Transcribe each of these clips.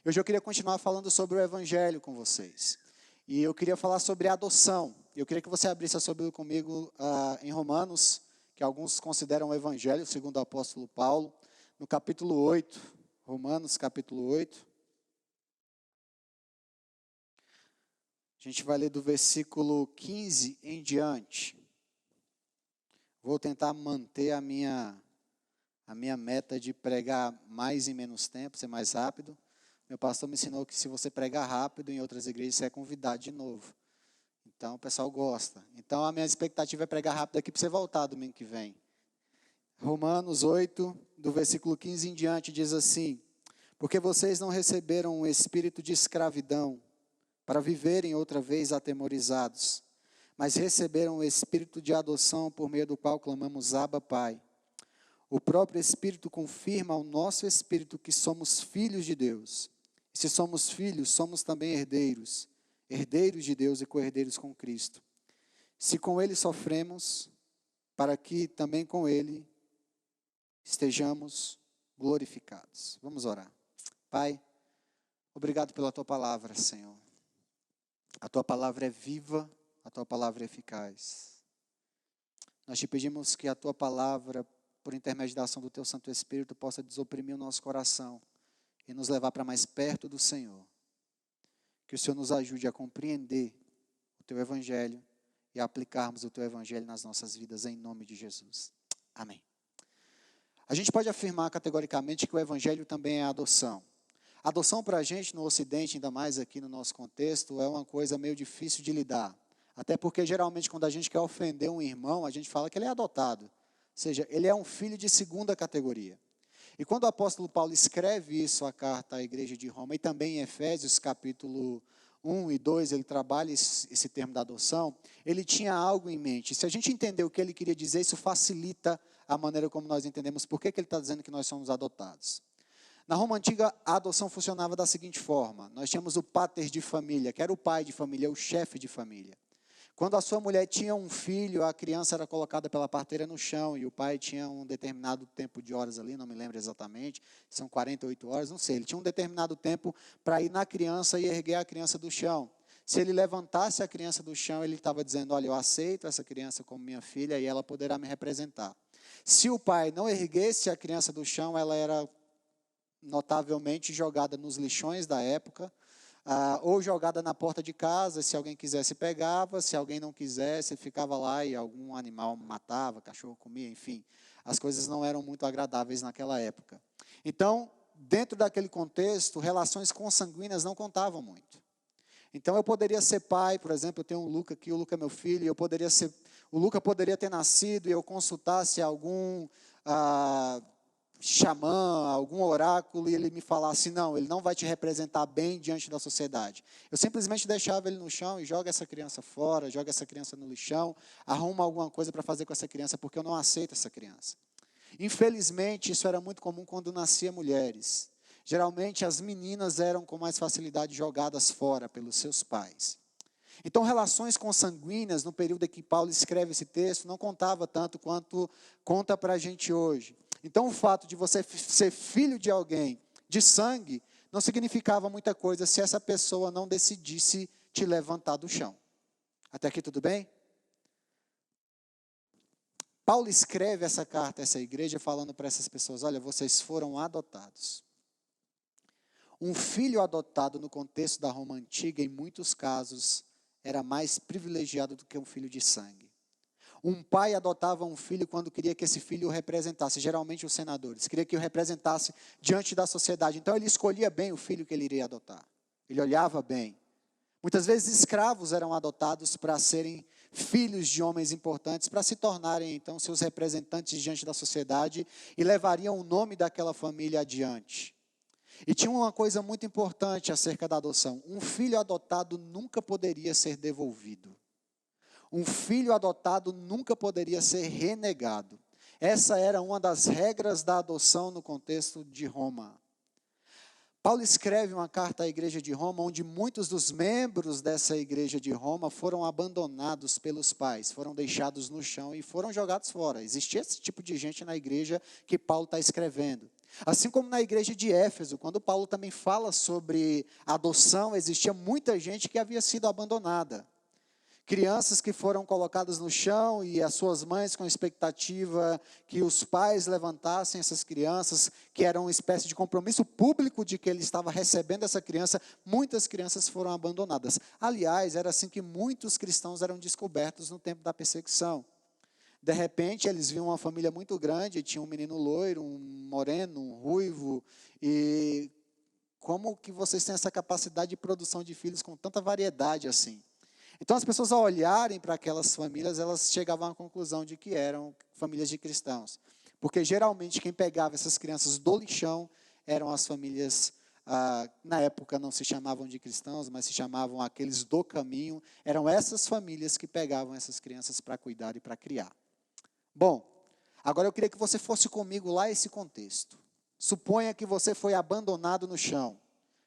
Hoje eu queria continuar falando sobre o Evangelho com vocês. E eu queria falar sobre adoção. Eu queria que você abrisse a sua Bíblia comigo em Romanos, que alguns consideram o Evangelho, segundo o apóstolo Paulo, no capítulo 8. Romanos, capítulo 8. A gente vai ler do versículo 15 em diante. Vou tentar manter a minha meta de pregar mais em menos tempo, ser mais rápido. Meu pastor me ensinou que se você pregar rápido em outras igrejas, você é convidado de novo. Então, o pessoal gosta. Então, a minha expectativa é pregar rápido aqui para você voltar domingo que vem. Romanos 8, do versículo 15 em diante, diz assim: porque vocês não receberam um espírito de escravidão para viverem outra vez atemorizados, mas receberam o espírito de adoção por meio do qual clamamos Abba, Pai. O próprio Espírito confirma ao nosso espírito que somos filhos de Deus. E se somos filhos, somos também herdeiros, herdeiros de Deus e co-herdeiros com Cristo. Se com Ele sofremos, para que também com Ele estejamos glorificados. Vamos orar. Pai, obrigado pela Tua palavra, Senhor. A Tua palavra é viva, a Tua palavra é eficaz. Nós te pedimos que a Tua palavra, por intermédio da ação do Teu Santo Espírito, possa desoprimir o nosso coração e nos levar para mais perto do Senhor. Que o Senhor nos ajude a compreender o Teu Evangelho e a aplicarmos o Teu Evangelho nas nossas vidas, em nome de Jesus. Amém. A gente pode afirmar categoricamente que o Evangelho também é adoção. Adoção para a gente no Ocidente, ainda mais aqui no nosso contexto, é uma coisa meio difícil de lidar. Até porque geralmente quando a gente quer ofender um irmão, a gente fala que ele é adotado. Ou seja, ele é um filho de segunda categoria. E quando o apóstolo Paulo escreve isso, a carta à igreja de Roma, e também em Efésios, capítulo 1 e 2, ele trabalha esse termo da adoção, ele tinha algo em mente. Se a gente entender o que ele queria dizer, isso facilita a maneira como nós entendemos por que ele está dizendo que nós somos adotados. Na Roma Antiga, a adoção funcionava da seguinte forma: nós tínhamos o pater de família, que era o pai de família, o chefe de família. Quando a sua mulher tinha um filho, a criança era colocada pela parteira no chão, e o pai tinha um determinado tempo de horas ali, não me lembro exatamente, são 48 horas, não sei, ele tinha um determinado tempo para ir na criança e erguer a criança do chão. Se ele levantasse a criança do chão, ele estava dizendo: olha, eu aceito essa criança como minha filha e ela poderá me representar. Se o pai não erguesse a criança do chão, ela era notavelmente jogada nos lixões da época, ou jogada na porta de casa, se alguém quisesse pegava, se alguém não quisesse ficava lá e algum animal matava, cachorro comia, enfim. As coisas não eram muito agradáveis naquela época. Então, dentro daquele contexto, relações consanguíneas não contavam muito. Então, eu poderia ser pai, por exemplo, eu tenho um Luca aqui, o Luca é meu filho, o Luca poderia ter nascido e eu consultasse algum xamã, algum oráculo, e ele me falasse: não, ele não vai te representar bem diante da sociedade. Eu simplesmente deixava ele no chão e joga essa criança fora, joga essa criança no lixão, arruma alguma coisa para fazer com essa criança, porque eu não aceito essa criança. Infelizmente, isso era muito comum quando nascia mulheres. Geralmente, as meninas eram com mais facilidade jogadas fora pelos seus pais. Então, relações consanguíneas, no período em que Paulo escreve esse texto, não contava tanto quanto conta para a gente hoje. Então, o fato de você ser filho de alguém de sangue não significava muita coisa se essa pessoa não decidisse te levantar do chão. Até aqui tudo bem? Paulo escreve essa carta a essa igreja falando para essas pessoas: olha, vocês foram adotados. Um filho adotado no contexto da Roma Antiga, em muitos casos, era mais privilegiado do que um filho de sangue. Um pai adotava um filho quando queria que esse filho o representasse, geralmente os senadores, queria que o representasse diante da sociedade. Então ele escolhia bem o filho que ele iria adotar. Ele olhava bem. Muitas vezes escravos eram adotados para serem filhos de homens importantes, para se tornarem então seus representantes diante da sociedade e levariam o nome daquela família adiante. E tinha uma coisa muito importante acerca da adoção: um filho adotado nunca poderia ser devolvido. Um filho adotado nunca poderia ser renegado. Essa era uma das regras da adoção no contexto de Roma. Paulo escreve uma carta à igreja de Roma, onde muitos dos membros dessa igreja de Roma foram abandonados pelos pais, foram deixados no chão e foram jogados fora. Existia esse tipo de gente na igreja que Paulo está escrevendo. Assim como na igreja de Éfeso, quando Paulo também fala sobre adoção, existia muita gente que havia sido abandonada. Crianças que foram colocadas no chão e as suas mães com expectativa que os pais levantassem essas crianças, que era uma espécie de compromisso público de que ele estava recebendo essa criança, muitas crianças foram abandonadas. Aliás, era assim que muitos cristãos eram descobertos no tempo da perseguição. De repente, eles viam uma família muito grande, tinha um menino loiro, um moreno, um ruivo, e como que vocês têm essa capacidade de produção de filhos com tanta variedade assim? Então, as pessoas, ao olharem para aquelas famílias, elas chegavam à conclusão de que eram famílias de cristãos. Porque, geralmente, quem pegava essas crianças do lixão eram as famílias, na época não se chamavam de cristãos, mas se chamavam aqueles do caminho. Eram essas famílias que pegavam essas crianças para cuidar e para criar. Bom, agora eu queria que você fosse comigo lá esse contexto. Suponha que você foi abandonado no chão.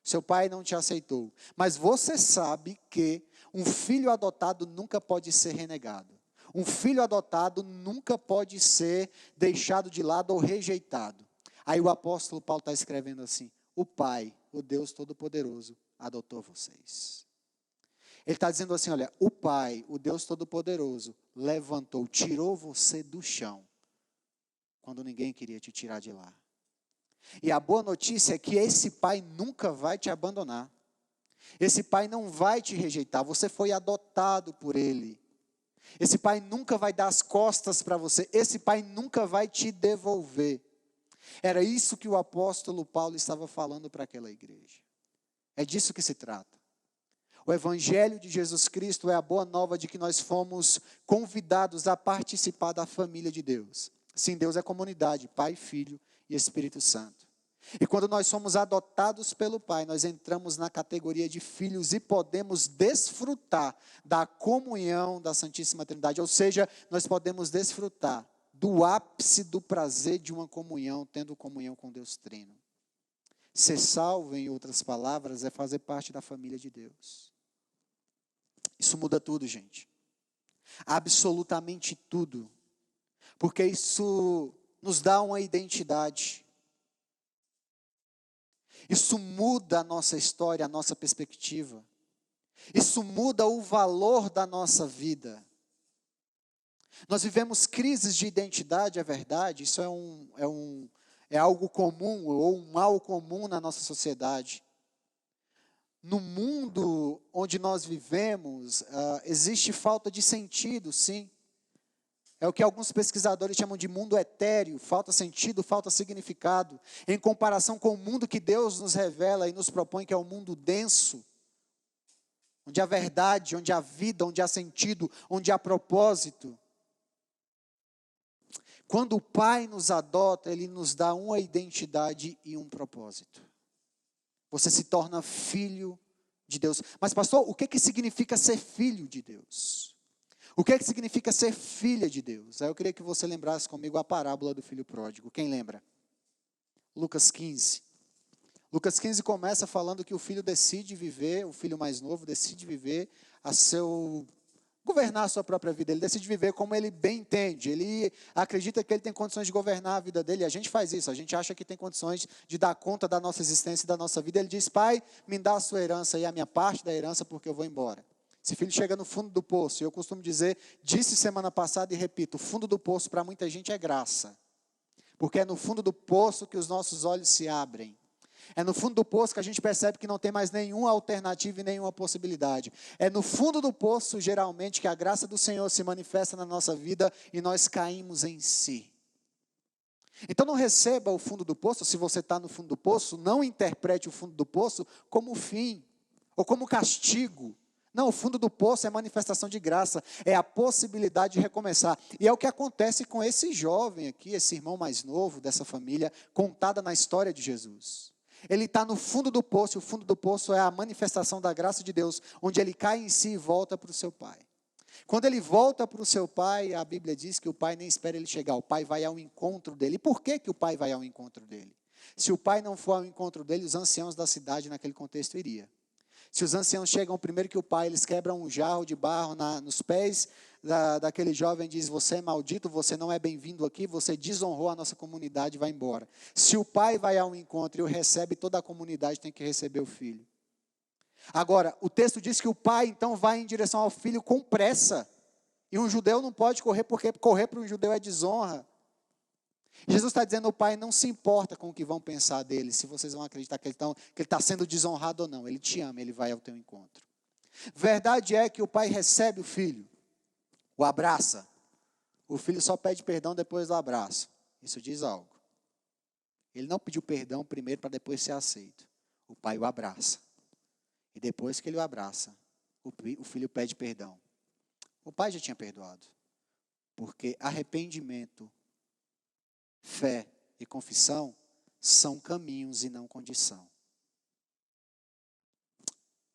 Seu pai não te aceitou. Mas você sabe que um filho adotado nunca pode ser renegado. Um filho adotado nunca pode ser deixado de lado ou rejeitado. Aí o apóstolo Paulo está escrevendo assim: o Pai, o Deus Todo-Poderoso, adotou vocês. Ele está dizendo assim, olha, o Pai, o Deus Todo-Poderoso, levantou, tirou você do chão, quando ninguém queria te tirar de lá. E a boa notícia é que esse Pai nunca vai te abandonar. Esse Pai não vai te rejeitar, você foi adotado por Ele. Esse Pai nunca vai dar as costas para você, esse Pai nunca vai te devolver. Era isso que o apóstolo Paulo estava falando para aquela igreja. É disso que se trata. O Evangelho de Jesus Cristo é a boa nova de que nós fomos convidados a participar da família de Deus. Sim, Deus é comunidade, Pai, Filho e Espírito Santo. E quando nós somos adotados pelo Pai, nós entramos na categoria de filhos e podemos desfrutar da comunhão da Santíssima Trindade. Ou seja, nós podemos desfrutar do ápice do prazer de uma comunhão, tendo comunhão com Deus Trino. Ser salvo, em outras palavras, é fazer parte da família de Deus. Isso muda tudo, gente. Absolutamente tudo. Porque isso nos dá uma identidade. Isso muda a nossa história, a nossa perspectiva. Isso muda o valor da nossa vida. Nós vivemos crises de identidade, é verdade. Isso é algo comum, ou um mal comum na nossa sociedade. No mundo onde nós vivemos, existe falta de sentido, sim. É o que alguns pesquisadores chamam de mundo etéreo, falta sentido, falta significado, em comparação com o mundo que Deus nos revela e nos propõe, que é um mundo denso, onde há verdade, onde há vida, onde há sentido, onde há propósito. Quando o Pai nos adota, Ele nos dá uma identidade e um propósito. Você se torna filho de Deus. Mas pastor, o que significa ser filho de Deus? O que significa ser filha de Deus? Aí eu queria que você lembrasse comigo a parábola do filho pródigo. Quem lembra? Lucas 15. Lucas 15 começa falando que o filho decide viver, o filho mais novo decide viver governar a sua própria vida. Ele decide viver como ele bem entende. Ele acredita que ele tem condições de governar a vida dele. A gente faz isso. A gente acha que tem condições de dar conta da nossa existência e da nossa vida. Ele diz: Pai, me dá a sua herança e a minha parte da herança, porque eu vou embora. Esse filho chega no fundo do poço. E eu costumo dizer, disse semana passada e repito, o fundo do poço para muita gente é graça. Porque é no fundo do poço que os nossos olhos se abrem. É no fundo do poço que a gente percebe que não tem mais nenhuma alternativa e nenhuma possibilidade. É no fundo do poço, geralmente, que a graça do Senhor se manifesta na nossa vida e nós caímos em si. Então não receba o fundo do poço, se você está no fundo do poço, não interprete o fundo do poço como fim, ou como castigo. Não, o fundo do poço é manifestação de graça, é a possibilidade de recomeçar. E é o que acontece com esse jovem aqui, esse irmão mais novo dessa família, contada na história de Jesus. Ele está no fundo do poço, e o fundo do poço é a manifestação da graça de Deus, onde ele cai em si e volta para o seu pai. Quando ele volta para o seu pai, a Bíblia diz que o pai nem espera ele chegar, o pai vai ao encontro dele. E por que o pai vai ao encontro dele? Se o pai não for ao encontro dele, os anciãos da cidade naquele contexto iriam. Se os anciãos chegam primeiro que o pai, eles quebram um jarro de barro nos pés daquele jovem e diz: você é maldito, você não é bem-vindo aqui, você desonrou a nossa comunidade, vai embora. Se o pai vai ao encontro e o recebe, toda a comunidade tem que receber o filho. Agora, o texto diz que o pai então vai em direção ao filho com pressa. E um judeu não pode correr, porque correr para um judeu é desonra. Jesus está dizendo: o pai não se importa com o que vão pensar dele, se vocês vão acreditar que ele está sendo desonrado ou não. Ele te ama, ele vai ao teu encontro. Verdade é que o pai recebe o filho, o abraça. O filho só pede perdão depois do abraço. Isso diz algo. Ele não pediu perdão primeiro para depois ser aceito. O pai o abraça. E depois que ele o abraça, o filho pede perdão. O pai já tinha perdoado. Porque arrependimento, fé e confissão são caminhos e não condição.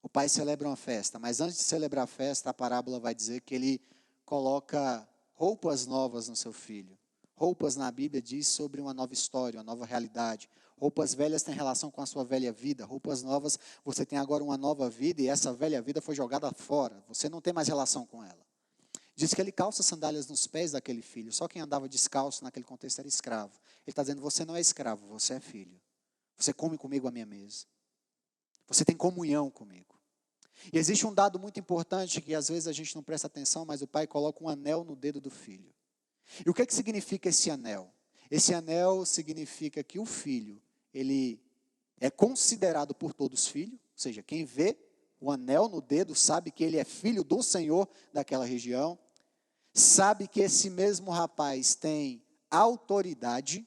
O pai celebra uma festa, mas antes de celebrar a festa, a parábola vai dizer que ele coloca roupas novas no seu filho. Roupas na Bíblia diz sobre uma nova história, uma nova realidade. Roupas velhas têm relação com a sua velha vida. Roupas novas, você tem agora uma nova vida e essa velha vida foi jogada fora. Você não tem mais relação com ela. Diz que ele calça sandálias nos pés daquele filho. Só quem andava descalço naquele contexto era escravo. Ele está dizendo: você não é escravo, você é filho. Você come comigo à minha mesa. Você tem comunhão comigo. E existe um dado muito importante que às vezes a gente não presta atenção, mas o pai coloca um anel no dedo do filho. E o que significa esse anel? Esse anel significa que o filho, ele é considerado por todos filho, ou seja, quem vê o anel no dedo sabe que ele é filho do Senhor daquela região, sabe que esse mesmo rapaz tem autoridade.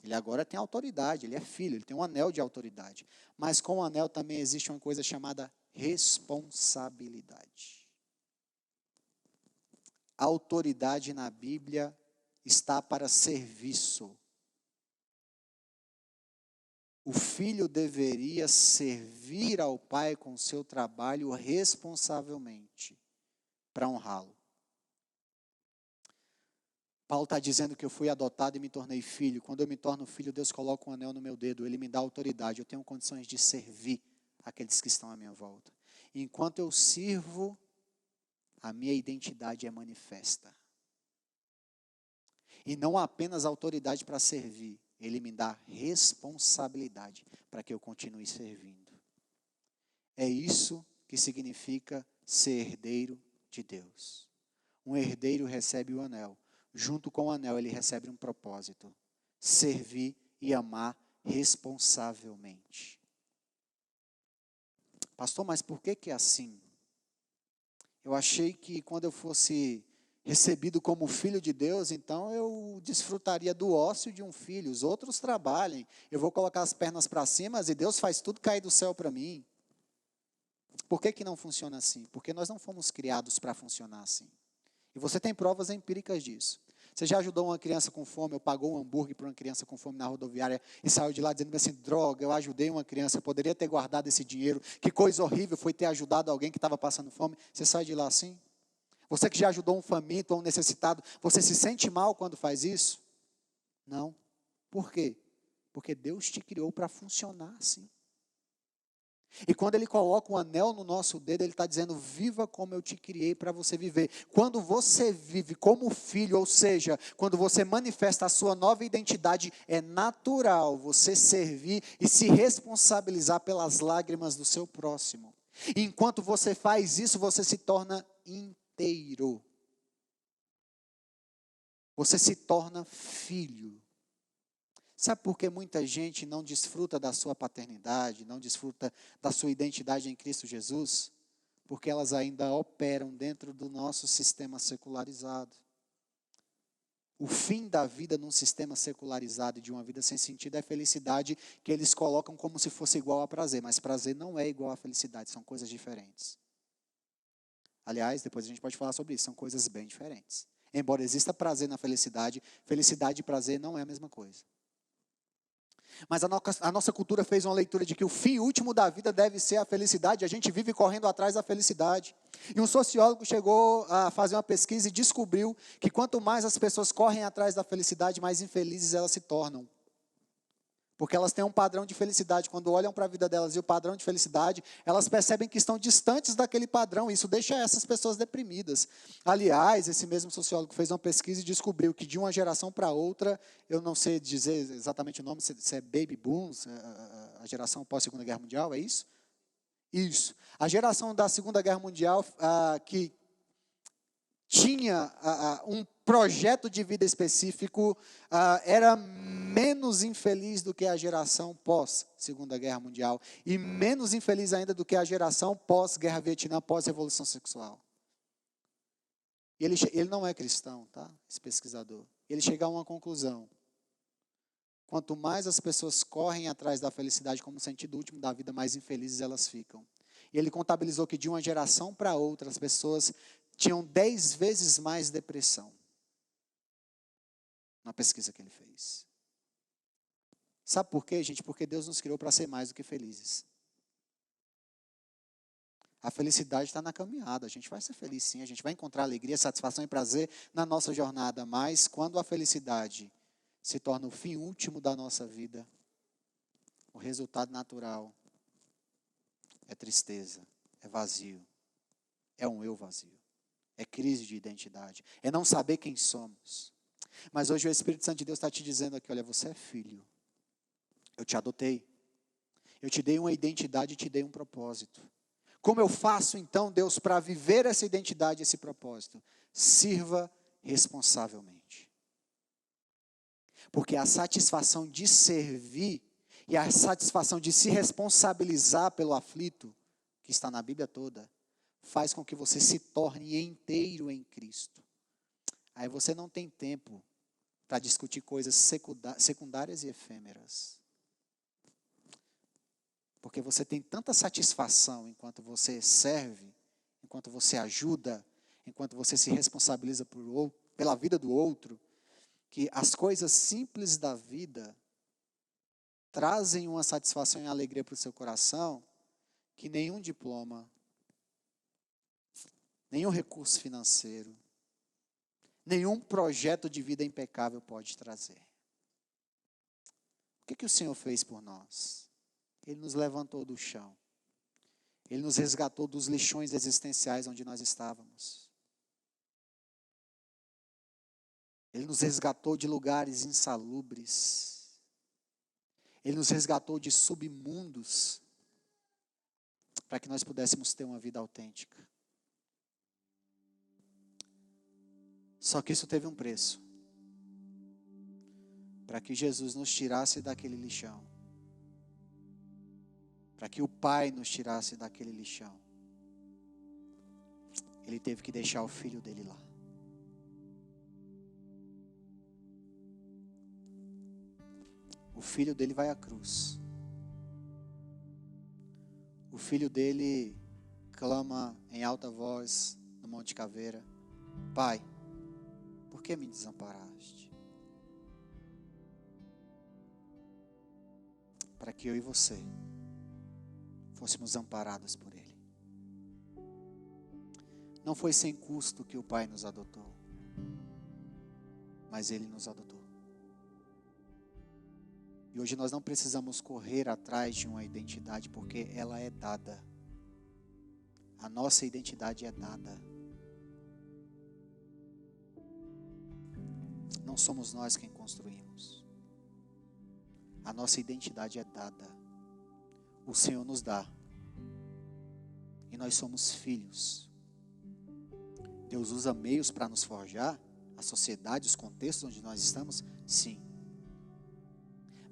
Ele agora tem autoridade, ele é filho, ele tem um anel de autoridade. Mas com o anel também existe uma coisa chamada responsabilidade. A autoridade na Bíblia está para serviço. O filho deveria servir ao pai com seu trabalho responsavelmente, para honrá-lo. Paulo está dizendo que eu fui adotado e me tornei filho. Quando eu me torno filho, Deus coloca um anel no meu dedo, Ele me dá autoridade. Eu tenho condições de servir aqueles que estão à minha volta. E enquanto eu sirvo, a minha identidade é manifesta. E não apenas autoridade para servir, Ele me dá responsabilidade para que eu continue servindo. É isso que significa ser herdeiro de Deus. Um herdeiro recebe o anel. Junto com o anel, ele recebe um propósito: servir e amar responsavelmente. Pastor, mas por que é assim? Eu achei que quando eu fosse recebido como filho de Deus, então eu desfrutaria do ócio de um filho. Os outros trabalhem, eu vou colocar as pernas para cima e Deus faz tudo cair do céu para mim. Por que não funciona assim? Porque nós não fomos criados para funcionar assim. E você tem provas empíricas disso. Você já ajudou uma criança com fome, ou pagou um hambúrguer para uma criança com fome na rodoviária e saiu de lá dizendo assim: droga, eu ajudei uma criança, eu poderia ter guardado esse dinheiro, que coisa horrível foi ter ajudado alguém que estava passando fome. Você sai de lá assim? Você que já ajudou um faminto ou um necessitado, você se sente mal quando faz isso? Não. Por quê? Porque Deus te criou para funcionar assim. E quando Ele coloca um anel no nosso dedo, Ele está dizendo: viva como eu te criei para você viver. Quando você vive como filho, ou seja, quando você manifesta a sua nova identidade, é natural você servir e se responsabilizar pelas lágrimas do seu próximo. E enquanto você faz isso, você se torna inteiro. Você se torna filho. Sabe por que muita gente não desfruta da sua paternidade, não desfruta da sua identidade em Cristo Jesus? Porque elas ainda operam dentro do nosso sistema secularizado. O fim da vida num sistema secularizado e de uma vida sem sentido é felicidade, que eles colocam como se fosse igual a prazer. Mas prazer não é igual a felicidade, são coisas diferentes. Aliás, depois a gente pode falar sobre isso, são coisas bem diferentes. Embora exista prazer na felicidade, felicidade e prazer não é a mesma coisa. Mas a nossa cultura fez uma leitura de que o fim último da vida deve ser a felicidade. A gente vive correndo atrás da felicidade. E um sociólogo chegou a fazer uma pesquisa e descobriu que quanto mais as pessoas correm atrás da felicidade, mais infelizes elas se tornam. Porque elas têm um padrão de felicidade. Quando olham para a vida delas e o padrão de felicidade, elas percebem que estão distantes daquele padrão. Isso deixa essas pessoas deprimidas. Aliás, esse mesmo sociólogo fez uma pesquisa e descobriu que de uma geração para outra, eu não sei dizer exatamente o nome, se é Baby Booms, a geração pós-Segunda Guerra Mundial, é isso? Isso. A geração da Segunda Guerra Mundial, que tinha um projeto de vida específico, era menos infeliz do que a geração pós-Segunda Guerra Mundial e menos infeliz ainda do que a geração pós-Guerra Vietnã, pós-Revolução Sexual. E ele não é cristão, tá? Esse pesquisador. Ele chega a uma conclusão. Quanto mais as pessoas correm atrás da felicidade como sentido último da vida, mais infelizes elas ficam. E ele contabilizou que de uma geração para outra, as pessoas tinham 10 vezes mais depressão. Na pesquisa que ele fez. Sabe por quê, gente? Porque Deus nos criou para ser mais do que felizes. A felicidade está na caminhada. A gente vai ser feliz sim, a gente vai encontrar alegria, satisfação e prazer na nossa jornada. Mas quando a felicidade se torna o fim último da nossa vida, o resultado natural é tristeza, é vazio, é um eu vazio. É crise de identidade. É não saber quem somos. Mas hoje o Espírito Santo de Deus está te dizendo aqui, olha, você é filho. Eu te adotei. Eu te dei uma identidade e te dei um propósito. Como eu faço então, Deus, para viver essa identidade, esse propósito? Sirva responsavelmente. Porque a satisfação de servir e a satisfação de se responsabilizar pelo aflito, que está na Bíblia toda, faz com que você se torne inteiro em Cristo. Aí você não tem tempo para discutir coisas secundárias e efêmeras. Porque você tem tanta satisfação enquanto você serve, enquanto você ajuda, enquanto você se responsabiliza pela vida do outro, que as coisas simples da vida trazem uma satisfação e alegria para o seu coração que nenhum diploma, nenhum recurso financeiro, nenhum projeto de vida impecável pode trazer. O que o Senhor fez por nós? Ele nos levantou do chão. Ele nos resgatou dos lixões existenciais onde nós estávamos. Ele nos resgatou de lugares insalubres. Ele nos resgatou de submundos para que nós pudéssemos ter uma vida autêntica. Só que isso teve um preço. Para que Jesus nos tirasse daquele lixão. Para que o Pai nos tirasse daquele lixão. Ele teve que deixar o filho dele lá. O filho dele vai à cruz. O filho dele clama em alta voz no Monte Caveira: Pai, por que me desamparaste? Para que eu e você fôssemos amparados por Ele. Não foi sem custo que o Pai nos adotou, mas Ele nos adotou. E hoje nós não precisamos correr atrás de uma identidade, porque ela é dada. A nossa identidade é dada. Não somos nós quem construímos. A nossa identidade é dada. O Senhor nos dá. E nós somos filhos. Deus usa meios para nos forjar, a sociedade, os contextos onde nós estamos, sim.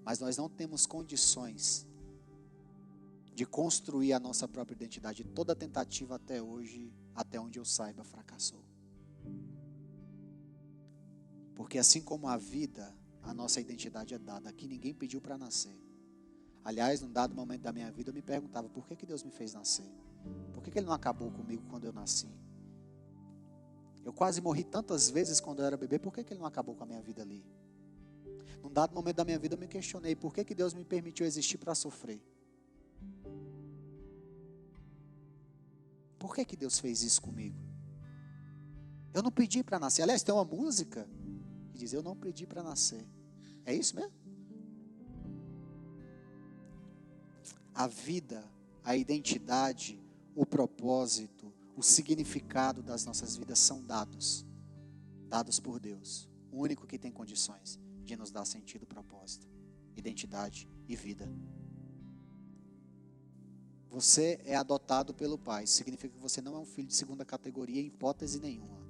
Mas nós não temos condições de construir a nossa própria identidade. Toda tentativa até hoje, até onde eu saiba, fracassou. Porque assim como a vida, a nossa identidade é dada. Aqui ninguém pediu para nascer. Aliás, num dado momento da minha vida, eu me perguntava, por que Deus me fez nascer? Por que Ele não acabou comigo quando eu nasci? Eu quase morri tantas vezes quando eu era bebê, por que Ele não acabou com a minha vida ali? Num dado momento da minha vida, eu me questionei, por que Deus me permitiu existir para sofrer? Por que Deus fez isso comigo? Eu não pedi para nascer. Aliás, tem uma música que diz, eu não pedi para nascer. É isso mesmo? a vida, a identidade, o propósito, o significado das nossas vidas são dados por Deus. O único que tem condições de nos dar sentido, propósito, identidade e vida. Você é adotado pelo Pai. Isso significa que você não é um filho de segunda categoria em hipótese nenhuma.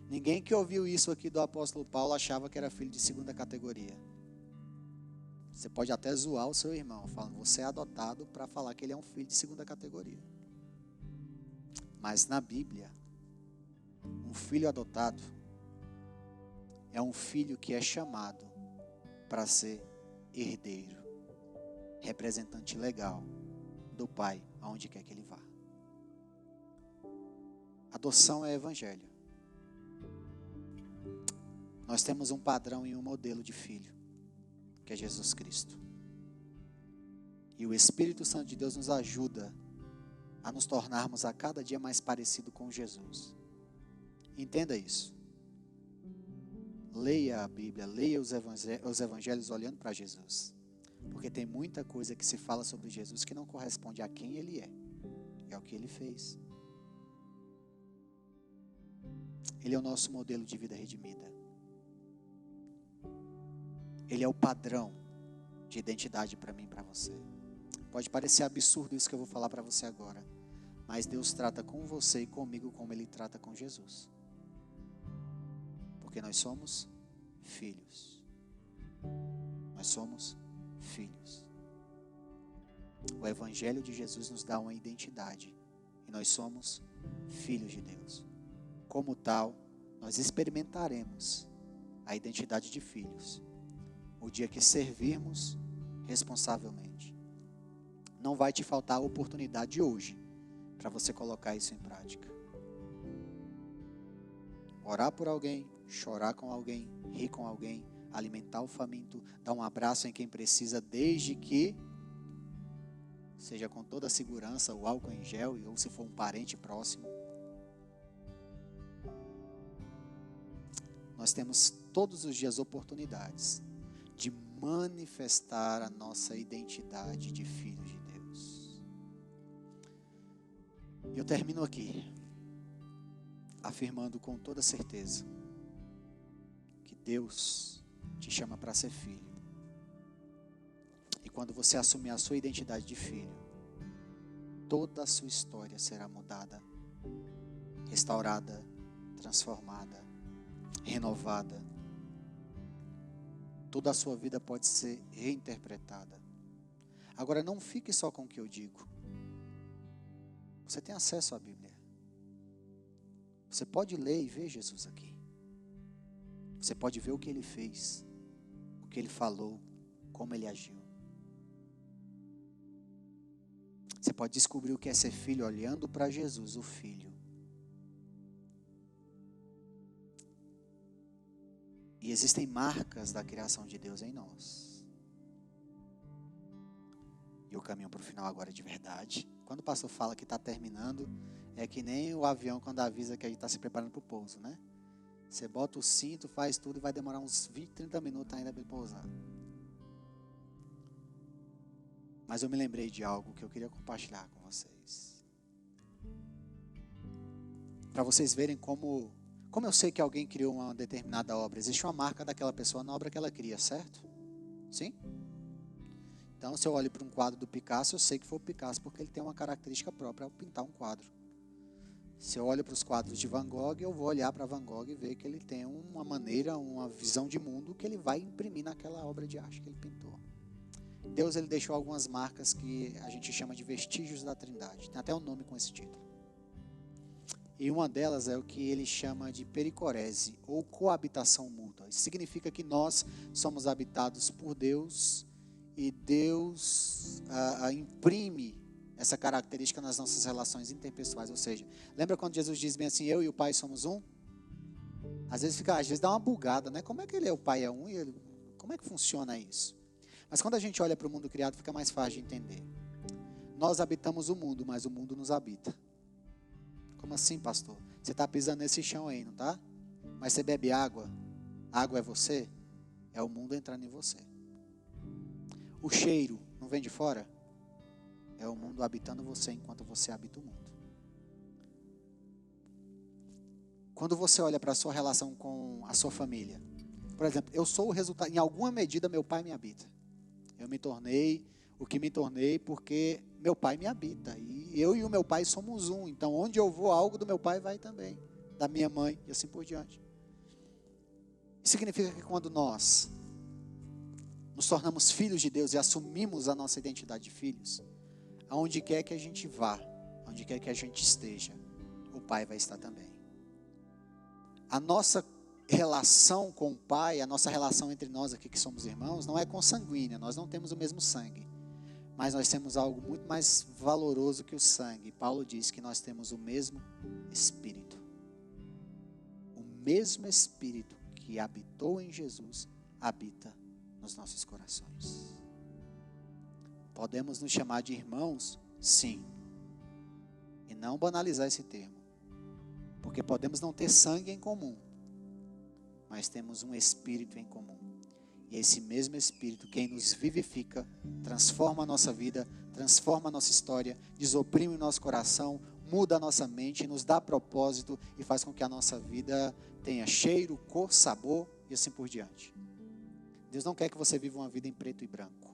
Ninguém que ouviu isso aqui do apóstolo Paulo achava que era filho de segunda categoria. Você pode até zoar o seu irmão, falando, você é adotado, para falar que ele é um filho de segunda categoria. Mas na Bíblia, um filho adotado é um filho que é chamado para ser herdeiro, representante legal do Pai, aonde quer que ele vá. Adoção é evangelho. Nós temos um padrão e um modelo de filho, que é Jesus Cristo. E o Espírito Santo de Deus nos ajuda a nos tornarmos a cada dia mais parecido com Jesus. Entenda isso. Leia a Bíblia, leia os evangelhos olhando para Jesus. Porque tem muita coisa que se fala sobre Jesus que não corresponde a quem Ele é e ao que Ele fez. Ele é o nosso modelo de vida redimida. Ele é o padrão de identidade para mim e para você. Pode parecer absurdo isso que eu vou falar para você agora, mas Deus trata com você e comigo como Ele trata com Jesus. Porque nós somos filhos. Nós somos filhos. O Evangelho de Jesus nos dá uma identidade. E nós somos filhos de Deus. Como tal, nós experimentaremos a identidade de filhos o dia que servirmos responsavelmente. Não vai te faltar a oportunidade hoje para você colocar isso em prática. Orar por alguém, chorar com alguém, rir com alguém, alimentar o faminto, dar um abraço em quem precisa, desde que seja com toda a segurança, o álcool em gel, ou se for um parente próximo. Nós temos todos os dias oportunidades de manifestar a nossa identidade de filhos de Deus. E eu termino aqui, afirmando com toda certeza que Deus te chama para ser filho. E quando você assumir a sua identidade de filho, toda a sua história será mudada, restaurada, transformada, renovada. Toda a sua vida pode ser reinterpretada. Agora, não fique só com o que eu digo. Você tem acesso à Bíblia. Você pode ler e ver Jesus aqui. Você pode ver o que Ele fez, o que Ele falou, como Ele agiu. Você pode descobrir o que é ser filho olhando para Jesus, o Filho. E existem marcas da criação de Deus em nós. E eu caminho para o final agora de verdade. Quando o pastor fala que está terminando, é que nem o avião quando avisa que a gente está se preparando para o pouso, né? Você bota o cinto, faz tudo e vai demorar uns 20, 30 minutos ainda para ele pousar. Mas eu me lembrei de algo que eu queria compartilhar com vocês. Para vocês verem como eu sei que alguém criou uma determinada obra. Existe uma marca daquela pessoa na obra que ela cria, certo? Sim? Então, se eu olho para um quadro do Picasso, eu sei que foi o Picasso, porque ele tem uma característica própria ao pintar um quadro. Se eu olho para os quadros de Van Gogh, eu vou olhar para Van Gogh e ver que ele tem uma maneira, uma visão de mundo que ele vai imprimir naquela obra de arte que ele pintou. Deus, ele deixou algumas marcas que a gente chama de vestígios da Trindade. Tem até um nome com esse título. E uma delas é o que ele chama de pericorese, ou coabitação mútua. Isso significa que nós somos habitados por Deus e Deus imprime essa característica nas nossas relações interpessoais. Ou seja, lembra quando Jesus diz bem assim, eu e o Pai somos um? Às vezes dá uma bugada, né? Como é que ele é o Pai é um? Como é que funciona isso? Mas quando a gente olha para o mundo criado, fica mais fácil de entender. Nós habitamos o mundo, mas o mundo nos habita. Como assim, pastor? Você está pisando nesse chão aí, não está? Mas você bebe água. Água é você? É o mundo entrando em você. O cheiro não vem de fora? é o mundo habitando você enquanto você habita o mundo. Quando você olha para a sua relação com a sua família, por exemplo, eu sou o resultado, em alguma medida meu pai me habita. Eu me tornei o que me tornei porque meu pai me habita. E eu e o meu pai somos um. Então, onde eu vou, algo do meu pai vai também. Da minha mãe e assim por diante. Isso significa que quando nós nos tornamos filhos de Deus e assumimos a nossa identidade de filhos, aonde quer que a gente vá, onde quer que a gente esteja, o Pai vai estar também. A nossa relação com o Pai, a nossa relação entre nós aqui que somos irmãos, não é consanguínea, nós não temos o mesmo sangue, mas nós temos algo muito mais valoroso que o sangue. Paulo diz que nós temos o mesmo Espírito. O mesmo Espírito que habitou em Jesus, habita nos nossos corações. Podemos nos chamar de irmãos? Sim. E não banalizar esse termo. Porque podemos não ter sangue em comum, mas temos um Espírito em comum. E esse mesmo Espírito, quem nos vivifica, transforma a nossa vida, transforma a nossa história, desoprime o nosso coração, muda a nossa mente, nos dá propósito e faz com que a nossa vida tenha cheiro, cor, sabor e assim por diante. Deus não quer que você viva uma vida em preto e branco.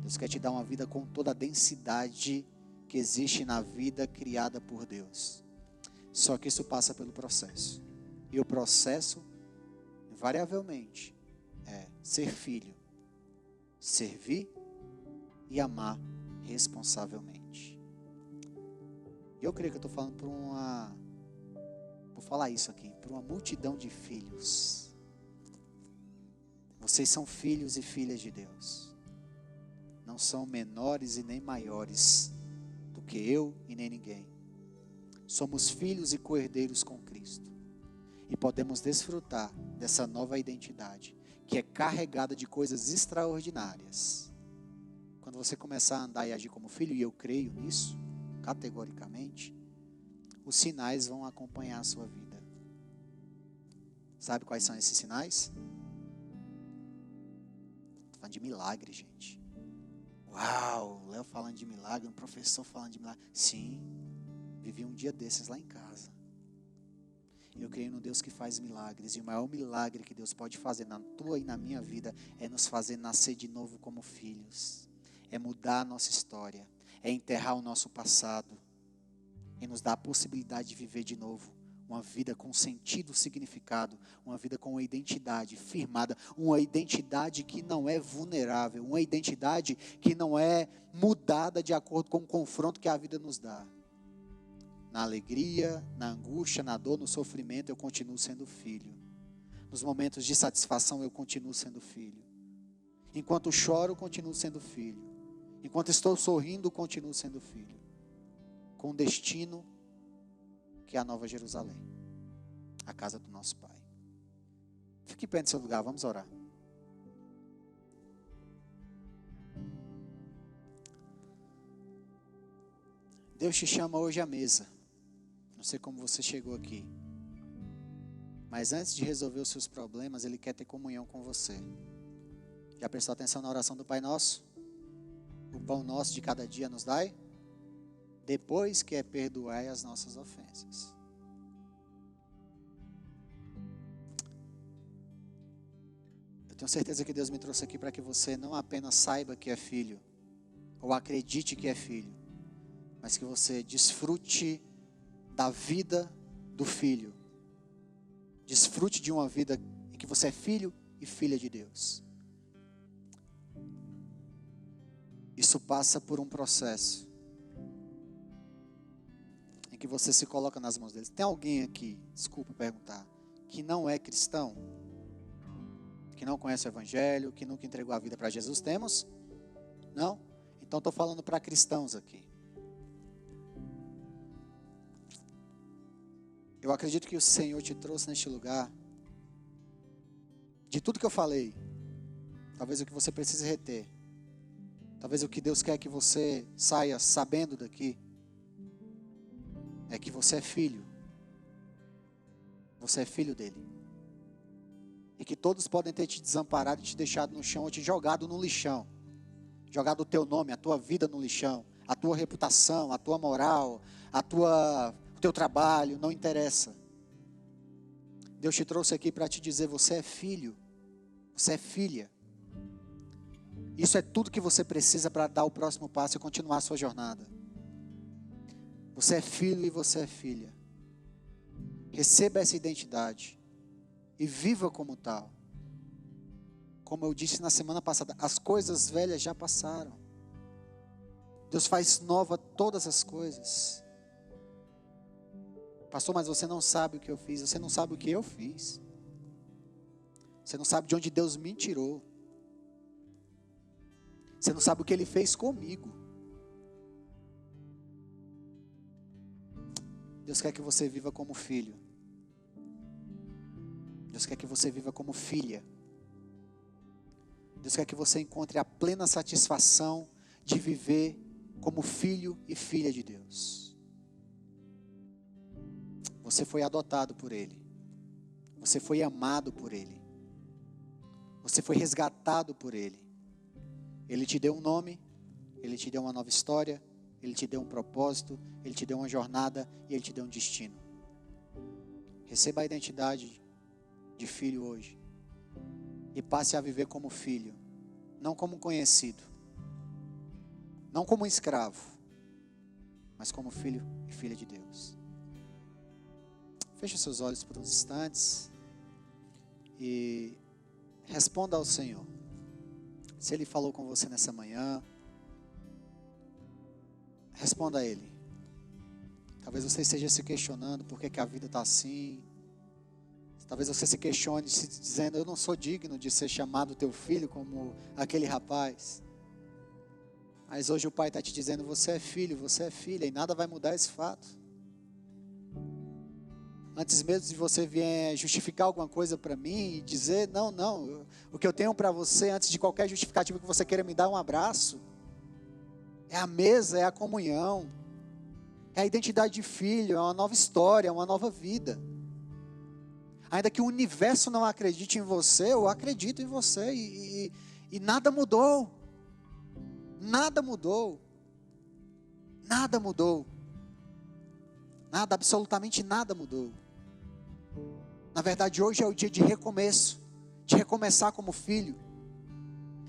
Deus quer te dar uma vida com toda a densidade que existe na vida criada por Deus. Só que isso passa pelo processo. E o processo, invariavelmente, é ser filho, servir e amar responsavelmente. E eu creio que eu estou falando vou falar isso aqui, por uma multidão de filhos. Vocês são filhos e filhas de Deus. Não são menores e nem maiores do que eu e nem ninguém. Somos filhos e co-herdeiros com Cristo. E podemos desfrutar dessa nova identidade, que é carregada de coisas extraordinárias. Quando você começar a andar e agir como filho, e eu creio nisso, categoricamente, os sinais vão acompanhar a sua vida. Sabe quais são esses sinais? Estou falando de milagre, gente. Uau, o Léo falando de milagre, um professor falando de milagre. Sim, vivi um dia desses lá em casa. Eu creio no Deus que faz milagres. E o maior milagre que Deus pode fazer na tua e na minha vida é nos fazer nascer de novo como filhos. É mudar a nossa história. É enterrar o nosso passado. E nos dar a possibilidade de viver de novo. Uma vida com sentido, significado. Uma vida com uma identidade firmada. Uma identidade que não é vulnerável. Uma identidade que não é mudada de acordo com o confronto que a vida nos dá. Na alegria, na angústia, na dor, no sofrimento, eu continuo sendo filho. Nos momentos de satisfação, eu continuo sendo filho. Enquanto choro, eu continuo sendo filho. Enquanto estou sorrindo, eu continuo sendo filho. Com o destino que é a Nova Jerusalém, a casa do nosso Pai. Fique em pé no seu lugar, vamos orar. Deus te chama hoje à mesa. Não sei como você chegou aqui. Mas antes de resolver os seus problemas, Ele quer ter comunhão com você. Já prestou atenção na oração do Pai Nosso? O pão nosso de cada dia nos dai, depois que perdoai as nossas ofensas. Eu tenho certeza que Deus me trouxe aqui para que você não apenas saiba que é filho, ou acredite que é filho, mas que você desfrute da vida do filho. Desfrute de uma vida em que você é filho e filha de Deus. Isso passa por um processo em que você se coloca nas mãos deles. Tem alguém aqui, desculpa perguntar, que não é cristão? Que não conhece o Evangelho, que nunca entregou a vida para Jesus? Temos? Não? Então estou falando para cristãos aqui. Eu acredito que o Senhor te trouxe neste lugar. De tudo que eu falei, talvez o que você precise reter, talvez o que Deus quer que você saia sabendo daqui, é que você é filho. Você é filho dele. E que todos podem ter te desamparado, te deixado no chão, ou te jogado no lixão. jogado o teu nome, a tua vida no lixão, a tua reputação, a tua moral, o teu trabalho, não interessa. Deus te trouxe aqui para te dizer, você é filho, você é filha. Isso é tudo que você precisa para dar o próximo passo e continuar a sua jornada. Você é filho e você é filha. Receba essa identidade e viva como tal. Como eu disse na semana passada, as coisas velhas já passaram. Deus faz nova todas as coisas. Pastor, mas você não sabe o que eu fiz. Você não sabe o que eu fiz. Você não sabe de onde Deus me tirou. Você não sabe o que Ele fez comigo. Deus quer que você viva como filho. Deus quer que você viva como filha. Deus quer que você encontre a plena satisfação de viver como filho e filha de Deus. Você foi adotado por Ele. Você foi amado por Ele. Você foi resgatado por Ele. Ele te deu um nome, Ele te deu uma nova história, Ele te deu um propósito, Ele te deu uma jornada e Ele te deu um destino. Receba a identidade de filho hoje. E passe a viver como filho, não como conhecido, não como escravo, mas como filho e filha de Deus. Feche seus olhos por uns instantes e responda ao Senhor. Se Ele falou com você nessa manhã, responda a Ele. Talvez você esteja se questionando por que a vida está assim. Talvez você se questione, se dizendo, eu não sou digno de ser chamado teu filho como aquele rapaz. Mas hoje o Pai está te dizendo, você é filho, você é filha, e nada vai mudar esse fato. Antes mesmo de você vir justificar alguma coisa para mim e dizer, não, o que eu tenho para você, antes de qualquer justificativa que você queira me dar um abraço, é a mesa, é a comunhão, é a identidade de filho, é uma nova história, é uma nova vida. Ainda que o universo não acredite em você, eu acredito em você e nada mudou. Nada mudou. Nada mudou. Nada, absolutamente nada mudou. Na verdade, hoje é o dia de recomeço, de recomeçar como filho.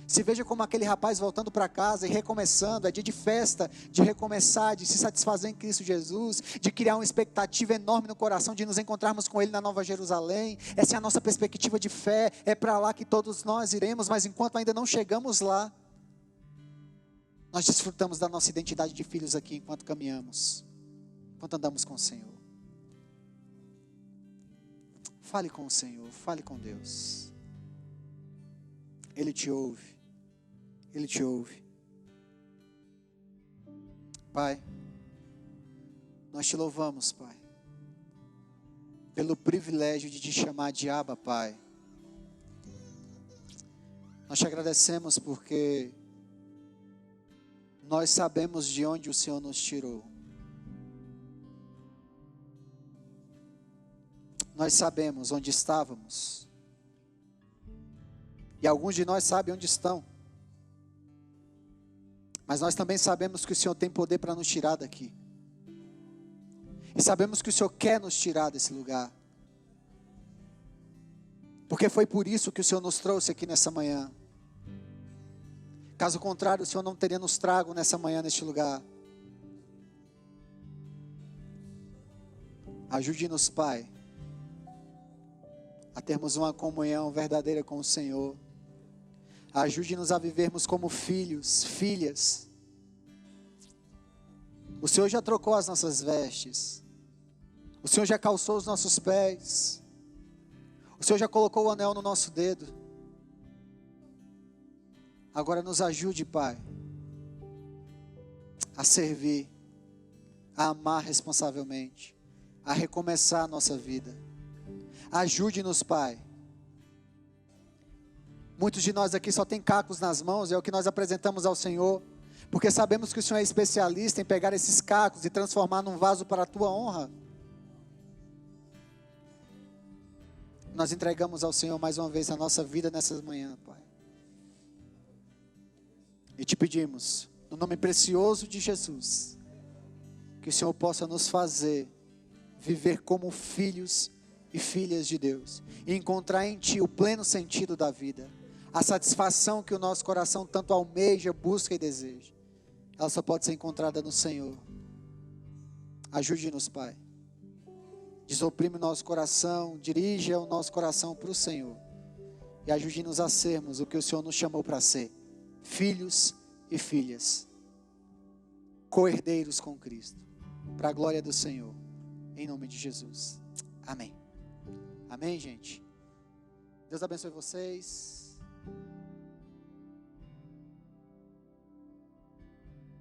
Se veja como aquele rapaz voltando para casa e recomeçando, é dia de festa, de recomeçar, de se satisfazer em Cristo Jesus, de criar uma expectativa enorme no coração, de nos encontrarmos com Ele na Nova Jerusalém. Essa é a nossa perspectiva de fé, é para lá que todos nós iremos, mas enquanto ainda não chegamos lá, nós desfrutamos da nossa identidade de filhos aqui, enquanto caminhamos, enquanto andamos com o Senhor. Fale com o Senhor, fale com Deus. Ele te ouve. Ele te ouve. Pai, nós te louvamos, Pai, pelo privilégio de te chamar de Abba, Pai. Nós te agradecemos porque nós sabemos de onde o Senhor nos tirou. Nós sabemos onde estávamos. E alguns de nós sabem onde estão. Mas nós também sabemos que o Senhor tem poder para nos tirar daqui. E sabemos que o Senhor quer nos tirar desse lugar. Porque foi por isso que o Senhor nos trouxe aqui nessa manhã. Caso contrário, o Senhor não teria nos trago nessa manhã, neste lugar. Ajude-nos, Pai, a termos uma comunhão verdadeira com o Senhor. Ajude-nos a vivermos como filhos, filhas. O Senhor já trocou as nossas vestes. O Senhor já calçou os nossos pés. O Senhor já colocou o anel no nosso dedo. Agora nos ajude, Pai, a servir, a amar responsavelmente, a recomeçar a nossa vida. Ajude-nos, Pai. Muitos de nós aqui só tem cacos nas mãos, é o que nós apresentamos ao Senhor, porque sabemos que o Senhor é especialista em pegar esses cacos e transformar num vaso para a Tua honra. Nós entregamos ao Senhor mais uma vez a nossa vida nessa manhã, Pai. E te pedimos, no nome precioso de Jesus, que o Senhor possa nos fazer viver como filhos e filhas de Deus, e encontrar em Ti o pleno sentido da vida, a satisfação que o nosso coração tanto almeja, busca e deseja. Ela só pode ser encontrada no Senhor. Ajude-nos, Pai. Desoprime o nosso coração, dirija o nosso coração para o Senhor. E ajude-nos a sermos o que o Senhor nos chamou para ser. Filhos e filhas. Co-herdeiros com Cristo. Para a glória do Senhor. Em nome de Jesus. Amém. Amém, gente. Deus abençoe vocês.